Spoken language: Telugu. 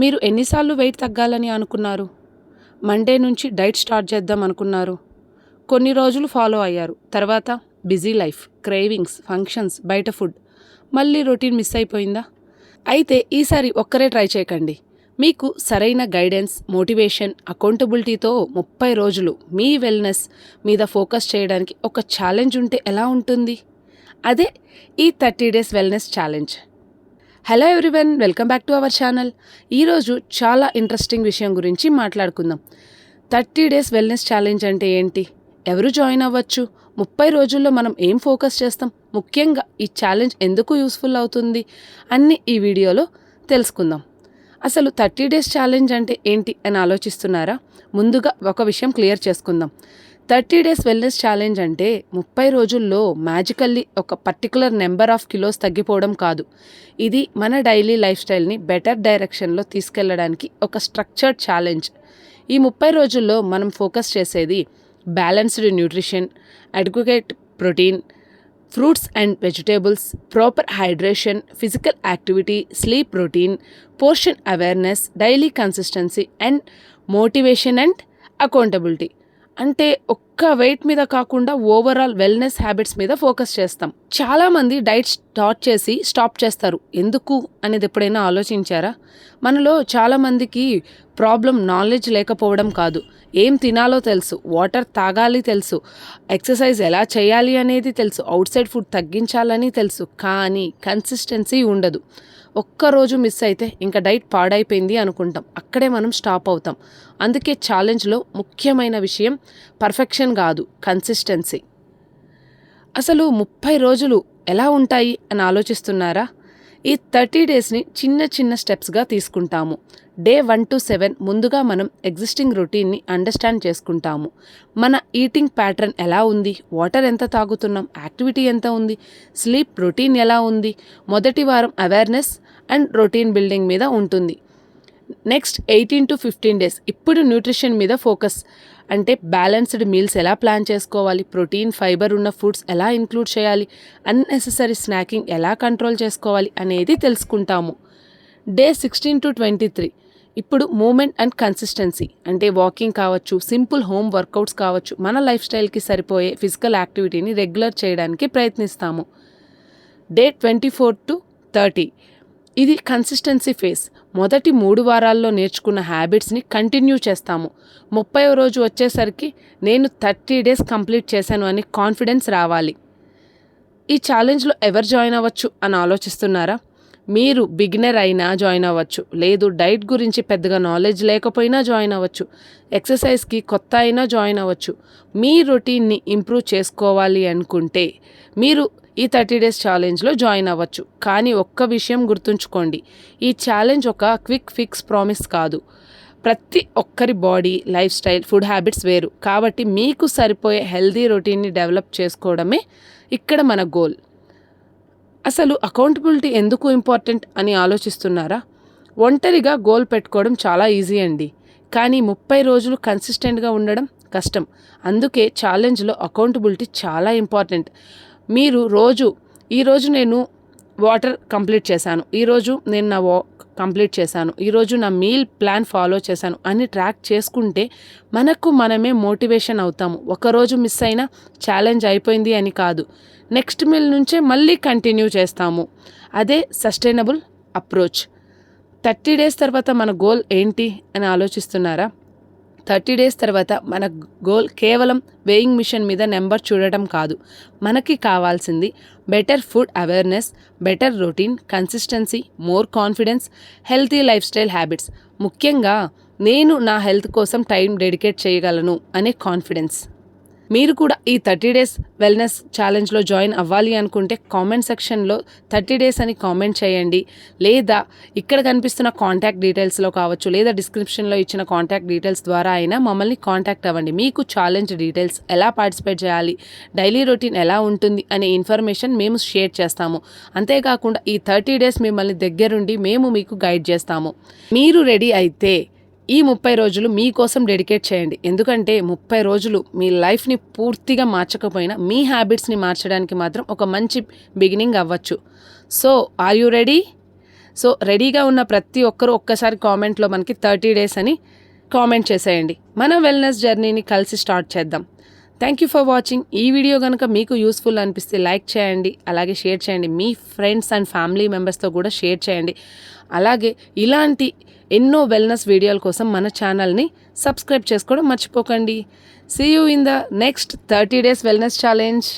మీరు ఎన్నిసార్లు వెయిట్ తగ్గాలని అనుకున్నారు? మండే నుంచి డైట్ స్టార్ట్ చేద్దాం అనుకున్నారు. కొన్ని రోజులు ఫాలో అయ్యారు. తర్వాత బిజీ లైఫ్, క్రేవింగ్స్, ఫంక్షన్స్, బయట ఫుడ్, మళ్ళీ రొటీన్ మిస్ అయిపోయిందా? అయితే ఈసారి ఒక్కరే ట్రై చేయకండి. మీకు సరైన గైడెన్స్, మోటివేషన్, అకౌంటబిలిటీతో 30 రోజులు మీ వెల్నెస్ మీద ఫోకస్ చేయడానికి ఒక ఛాలెంజ్ ఉంటే ఎలా ఉంటుంది? అదే ఈ 30 days wellness challenge. Hello everyone, welcome back to our channel. ఈరోజు చాలా ఇంట్రెస్టింగ్ విషయం గురించి మాట్లాడుకుందాం. 30 డేస్ వెల్నెస్ ఛాలెంజ్ అంటే ఏంటి? ఎవరు జాయిన్ అవ్వచ్చు? 30 రోజుల్లో మనం ఏం ఫోకస్ చేస్తాం? ముఖ్యంగా ఈ ఛాలెంజ్ ఎందుకు యూస్ఫుల్ అవుతుంది? అన్నీ ఈ వీడియోలో తెలుసుకుందాం. అసలు 30 డేస్ ఛాలెంజ్ అంటే ఏంటి అని ఆలోచిస్తున్నారా? ముందుగా ఒక విషయం క్లియర్ చేసుకుందాం. 30 డేస్ వెల్నెస్ ఛాలెంజ్ అంటే 30 రోజుల్లో మ్యాజికల్లీ ఒక పర్టికులర్ నెంబర్ ఆఫ్ కిలోస్ తగ్గిపోవడం కాదు. ఇది మన డైలీ లైఫ్ స్టైల్ని బెటర్ డైరెక్షన్లో తీసుకెళ్లడానికి ఒక స్ట్రక్చర్డ్ ఛాలెంజ్. ఈ 30 రోజుల్లో మనం ఫోకస్ చేసేది balanced nutrition, adequate protein, fruits and vegetables, proper hydration, physical activity, sleep routine, portion awareness, daily consistency and motivation and accountability. అంటే ఒక్క వెయిట్ మీద కాకుండా ఓవరాల్ వెల్నెస్ హ్యాబిట్స్ మీద ఫోకస్ చేస్తాం. చాలామంది డైట్ స్టార్ట్ చేసి స్టాప్ చేస్తారు. ఎందుకు అనేది ఎప్పుడైనా ఆలోచించారా? మనలో చాలామందికి ప్రాబ్లం నాలెడ్జ్ లేకపోవడం కాదు, ఏం తినాలో తెలుసు, వాటర్ తాగాలి తెలుసు, ఎక్సర్సైజ్ ఎలా చేయాలి అనేది తెలుసు, అవుట్ సైడ్ ఫుడ్ తగ్గించాలని తెలుసు, కానీ కన్సిస్టెన్సీ ఉండదు. ఒక్కరోజు మిస్ అయితే ఇంకా డైట్ పాడైపోయింది అనుకుంటాం. అక్కడే మనం స్టాప్ అవుతాం. అందుకే ఛాలెంజ్లో ముఖ్యమైన విషయం పర్ఫెక్షన్ కాదు, కన్సిస్టెన్సీ. అసలు 30 రోజులు ఎలా ఉంటాయి అని ఆలోచిస్తున్నారా? ఈ 30 డేస్ని చిన్న చిన్న స్టెప్స్గా తీసుకుంటాము. డే 1 to 7 ముందుగా మనం ఎగ్జిస్టింగ్ రొటీన్ని అండర్స్టాండ్ చేసుకుంటాము. మన ఈటింగ్ ప్యాటర్న్ ఎలా ఉంది, వాటర్ ఎంత తాగుతున్నాం, యాక్టివిటీ ఎంత ఉంది, స్లీప్ రొటీన్ ఎలా ఉంది. మొదటి వారం అవేర్నెస్ అండ్ రొటీన్ బిల్డింగ్ మీద ఉంటుంది. నెక్స్ట్ 18 to 15 డేస్ ఇప్పుడు న్యూట్రిషన్ మీద ఫోకస్. అంటే బ్యాలెన్స్డ్ మీల్స్ ఎలా ప్లాన్ చేసుకోవాలి, ప్రోటీన్, ఫైబర్ ఉన్న ఫుడ్స్ ఎలా ఇంక్లూడ్ చేయాలి, అన్నెసెసరీ స్నాకింగ్ ఎలా కంట్రోల్ చేసుకోవాలి అనేది తెలుసుకుంటాము. డే 16 to 23 ఇప్పుడు మూమెంట్ అండ్ కన్సిస్టెన్సీ. అంటే వాకింగ్ కావచ్చు, సింపుల్ హోమ్ వర్కౌట్స్ కావచ్చు, మన లైఫ్ స్టైల్కి సరిపోయే ఫిజికల్ యాక్టివిటీని రెగ్యులర్ చేయడానికి ప్రయత్నిస్తాము. డే 24 to 30 ఇది కన్సిస్టెన్సీ ఫేజ్. మొదటి 3 వారాల్లో నేర్చుకున్న హ్యాబిట్స్ని కంటిన్యూ చేస్తాము. 30వ రోజు వచ్చేసరికి నేను 30 డేస్ కంప్లీట్ చేశాను అని కాన్ఫిడెన్స్ రావాలి. ఈ ఛాలెంజ్లో ఎవరు జాయిన్ అవ్వచ్చు అని ఆలోచిస్తున్నారా? మీరు బిగినర్ అయినా జాయిన్ అవ్వచ్చు, లేదు డైట్ గురించి పెద్దగా నాలెడ్జ్ లేకపోయినా జాయిన్ అవ్వచ్చు, ఎక్సర్సైజ్కి కొత్త అయినా జాయిన్ అవ్వచ్చు. మీ రొటీన్ని ఇంప్రూవ్ చేసుకోవాలి అనుకుంటే మీరు ఈ 30 డేస్ ఛాలెంజ్లో జాయిన్ అవ్వచ్చు. కానీ ఒక్క విషయం గుర్తుంచుకోండి, ఈ ఛాలెంజ్ ఒక క్విక్ ఫిక్స్ ప్రామిస్ కాదు. ప్రతి ఒక్కరి body, life style, food habits వేరు. కాబట్టి మీకు సరిపోయే హెల్దీ రొటీన్ని డెవలప్ చేసుకోవడమే ఇక్కడ మన గోల్. అసలు అకౌంటబిలిటీ ఎందుకు ఇంపార్టెంట్ అని ఆలోచిస్తున్నారా? ఒంటరిగా గోల్ పెట్టుకోవడం చాలా ఈజీ అండి, కానీ 30 రోజులు కన్సిస్టెంట్గా ఉండడం కష్టం. అందుకే ఛాలెంజ్లో అకౌంటబిలిటీ చాలా ఇంపార్టెంట్. మీరు ఈరోజు నేను వాటర్ కంప్లీట్ చేశాను, ఈరోజు నేను నా వాక్ కంప్లీట్ చేశాను, ఈరోజు నా మీల్ ప్లాన్ ఫాలో చేశాను అని ట్రాక్ చేసుకుంటే మనకు మనమే మోటివేషన్ అవుతాము. ఒకరోజు మిస్ అయినా ఛాలెంజ్ అయిపోయింది అని కాదు, నెక్స్ట్ మీల్ నుంచే మళ్ళీ కంటిన్యూ చేస్తాము. అదే సస్టైనబుల్ అప్రోచ్. 30 డేస్ తర్వాత మన గోల్ ఏంటి అని ఆలోచిస్తున్నారా? 30 డేస్ తర్వాత మన గోల్ కేవలం వేయింగ్ మిషన్ మీద నెంబర్ చూడటం కాదు. మనకి కావాల్సింది better food awareness, better routine, consistency, more confidence, healthy life style habits. ముఖ్యంగా నేను నా హెల్త్ కోసం టైం డెడికేట్ చేయగలను అనే కాన్ఫిడెన్స్. మీరు కూడా ఈ 30 డేస్ వెల్నెస్ ఛాలెంజ్లో జాయిన్ అవ్వాలి అనుకుంటే కామెంట్ సెక్షన్లో 30 డేస్ అని కామెంట్ చేయండి, లేదా ఇక్కడ కనిపిస్తున్న కాంటాక్ట్ డీటెయిల్స్లో కావచ్చు, లేదా డిస్క్రిప్షన్లో ఇచ్చిన కాంటాక్ట్ డీటెయిల్స్ ద్వారా అయినా మమ్మల్ని కాంటాక్ట్ అవ్వండి. మీకు ఛాలెంజ్ డీటెయిల్స్, ఎలా పార్టిసిపేట్ చేయాలి, డైలీ రొటీన్ ఎలా ఉంటుంది అనే ఇన్ఫర్మేషన్ మేము షేర్ చేస్తాము. అంతేకాకుండా ఈ 30 డేస్ మిమ్మల్ని దగ్గరుండి మేము మీకు గైడ్ చేస్తాము. మీరు రెడీ అయితే ఈ 30 రోజులు మీకోసం డెడికేట్ చేయండి. ఎందుకంటే 30 రోజులు మీ లైఫ్ని పూర్తిగా మార్చకపోయినా మీ హ్యాబిట్స్ని మార్చడానికి మాత్రం ఒక మంచి బిగినింగ్ అవ్వచ్చు. So are you ready? So రెడీగా ఉన్న ప్రతి ఒక్కరూ ఒక్కసారి కామెంట్లో మనకి 30 డేస్ అని కామెంట్ చేసేయండి. మన వెల్నెస్ జర్నీని కలిసి స్టార్ట్ చేద్దాం. Thank you for watching. ఈ వీడియో కనుక మీకు యూస్ఫుల్ అనిపిస్తే లైక్ చేయండి, అలాగే షేర్ చేయండి. మీ ఫ్రెండ్స్ అండ్ ఫ్యామిలీ మెంబర్స్తో కూడా షేర్ చేయండి. అలాగే ఇలాంటి ఎన్నో వెల్నెస్ వీడియోల కోసం మన ఛానల్ని సబ్స్క్రైబ్ చేసుకోవడం మర్చిపోకండి. See you in the next 30 days wellness challenge.